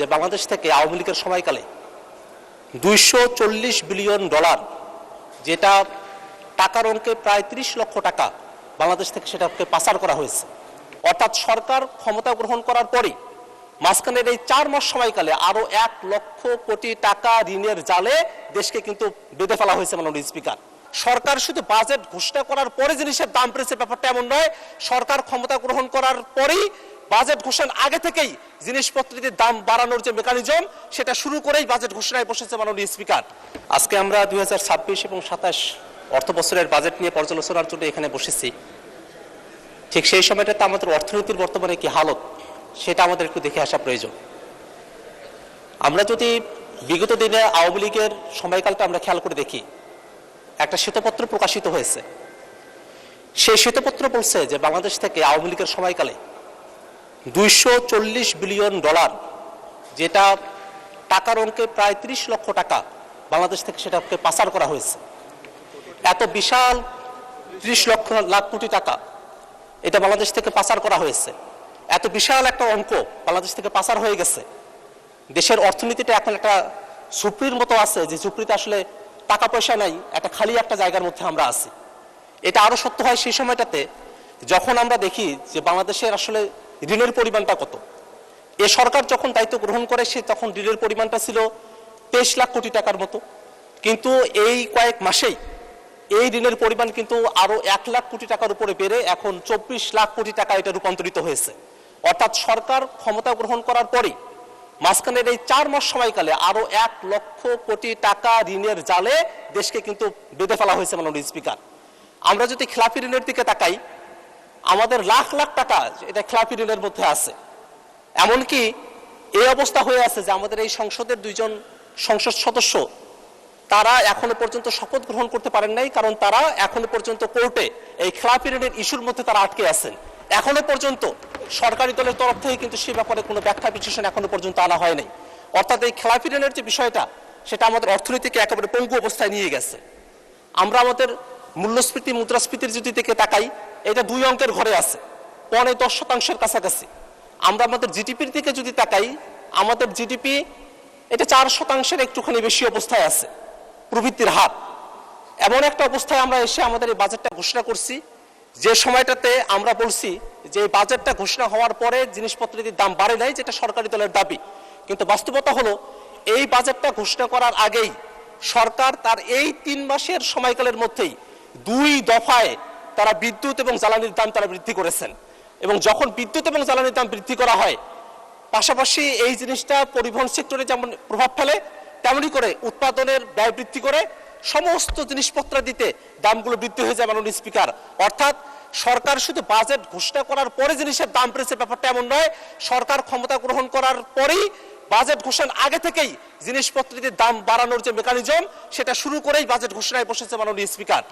যে বাংলাদেশ থেকে আওয়ামী লীগের সময়কালে 240 বিলিয়ন ডলার, যেটা টাকার অঙ্কে প্রায় 30 লক্ষ টাকা বাংলাদেশ থেকে সেটাকে পাচার করা হয়েছে। অর্থাৎ সরকার ক্ষমতা গ্রহণ করার পরে মাঝখানের এই 4 মাস সময়কালে আরো 1 লক্ষ কোটি টাকা ঋণের জালে দেশকে কিন্তু বেঁধে ফেলা হয়েছে। মাননীয় স্পিকার, সরকার শুধু বাজেট ঘোষণা করার পরে জিনিসের দাম বেড়েছে ব্যাপারটা এমন নয়। সরকার ক্ষমতা গ্রহণ করার পরেই বাজেট ঘোষণার আগে থেকেই জিনিসপত্রের দাম বাড়ানোর যে মেকানিজম সেটা শুরু করেই বাজেট ঘোষণায় বসেছে মাননীয় স্পিকার। আজকে আমরা 2026 এবং 27 অর্থ বছরের বাজেট নিয়ে পর্যালোচনার জন্য এখানে বসেছি। ঠিক সেই সময়টাতে আমাদের অর্থনীতির বর্তমানে কি হালত সেটা আমাদের একটু দেখে আসা প্রয়োজন। আমরা যদি বিগত দিনে আওয়ামী লীগের সময়কালটা আমরা খেয়াল করে দেখি, একটা শ্বেতপত্র প্রকাশিত হয়েছে। সেই শ্বেতপত্র বলছে যে বাংলাদেশ থেকে আওয়ামী লীগের সময়কালে 240 বিলিয়ন ডলার, যেটা টাকার অঙ্কে প্রায় 30 লক্ষ টাকা বাংলাদেশ থেকে সেটাকে পাচার করা হয়েছে। এত বিশাল 30 লাখ কোটি টাকা এটা বাংলাদেশ থেকে পাচার করা হয়েছে। এত বিশাল একটা অঙ্ক বাংলাদেশ থেকে পাচার হয়ে গেছে। দেশের অর্থনীতিটা এখন একটা ঝুপড়ির মতো আছে, যে ঝুপড়িতে আসলে টাকা পয়সা নাই, একটা খালি একটা জায়গার মধ্যে আমরা আছি। এটা আরো সত্য হয় সেই সময়টাতে যখন আমরা দেখি যে বাংলাদেশের আসলে ঋণের পরিমাণটা কত। এ সরকার যখন দায়িত্ব গ্রহণ করে সে তখন ঋণের পরিমাণটা ছিল 23 লাখ কোটি টাকার মতো, কিন্তু এই কয়েক মাসেই এই ঋণের পরিমাণ কিন্তু আরো 1 লাখ কোটি টাকার উপরে বেড়ে এখন 24 লাখ কোটি টাকা এটা রূপান্তরিত হয়েছে। অর্থাৎ সরকার ক্ষমতা গ্রহণ করার পরে মাঝখানের এই 4 মাস সময়কালে আরো 1 লক্ষ কোটি টাকা ঋণের জালে দেশকে কিন্তু বেঁধে ফেলা হয়েছে। মাননীয় স্পিকার, আমরা যদি খেলাপি ঋণের দিকে তাকাই, আমাদের লাখ লাখ টাকা এটা খেলাপি ঋণের মধ্যে আছে। এমনকি এই অবস্থা হয়ে আছে যে আমাদের এই সংসদের 2 জন সংসদ সদস্য তারা এখনো পর্যন্ত শপথ গ্রহণ করতে পারেন নাই, কারণ তারা এখনো পর্যন্ত কোর্টে এই খেলাপি ঋণের ইস্যুর মধ্যে তারা আটকে আছেন। এখনো পর্যন্ত সরকারি দলের তরফ থেকে কিন্তু সে ব্যাপারে কোনো ব্যাখ্যা বিশ্লেষণ এখনো পর্যন্ত আনা হয় নাই। অর্থাৎ এই খেলাপি ঋণের যে বিষয়টা সেটা আমাদের অর্থনীতিকে একেবারে পঙ্গু অবস্থায় নিয়ে গেছে। আমরা আমাদের মূল্যস্ফীতি মুদ্রাস্ফীতির যদি দিকে তাকাই, এটা 2 অঙ্কের ঘরে আছে, 10% কাছাকাছি। আমরা আমাদের জিডিপির দিকে যদি তাকাই, আমাদের জিডিপি এটা 4% একটুখানি বেশি অবস্থায় আছে প্রবৃদ্ধির হার। এমন একটা অবস্থায় আমরা এসে আমাদের এই বাজেটটা ঘোষণা করছি, যে সময়টাতে আমরা বলছি যে এই বাজেটটা ঘোষণা হওয়ার পরে জিনিসপত্রের দাম বাড়ে নাই, যেটা সরকারি দলের দাবি। কিন্তু বাস্তবতা হলো এই বাজেটটা ঘোষণা করার আগেই সরকার তার এই 3 মাসের সময়কালের মধ্যেই 2 দফায় তারা বিদ্যুৎ এবং জ্বালানির দাম তারা বৃদ্ধি করেছেন। এবং যখন বিদ্যুৎ এবং জ্বালানির দাম বৃদ্ধি করা হয়, পাশাপাশি এই জিনিসটা পরিবহন সেক্টরে যেমন প্রভাব ফেলে, তেমনি করে উৎপাদনের ব্যয় বৃদ্ধি করে সমস্ত জিনিসপত্র দিতে দামগুলো বৃদ্ধি হয়ে যায়। মাননীয় স্পিকার, অর্থাৎ সরকার শুধু বাজেট ঘোষণা করার পরে জিনিসের দাম বেড়েছে ব্যাপারটা এমন নয়। সরকার ক্ষমতা গ্রহণ করার পরেই বাজেট ঘোষণার আগে থেকেই জিনিসপত্রের দাম বাড়ানোর যে মেকানিজম সেটা শুরু করেই বাজেট ঘোষণায় বসেছে। মাননীয় স্পিকার,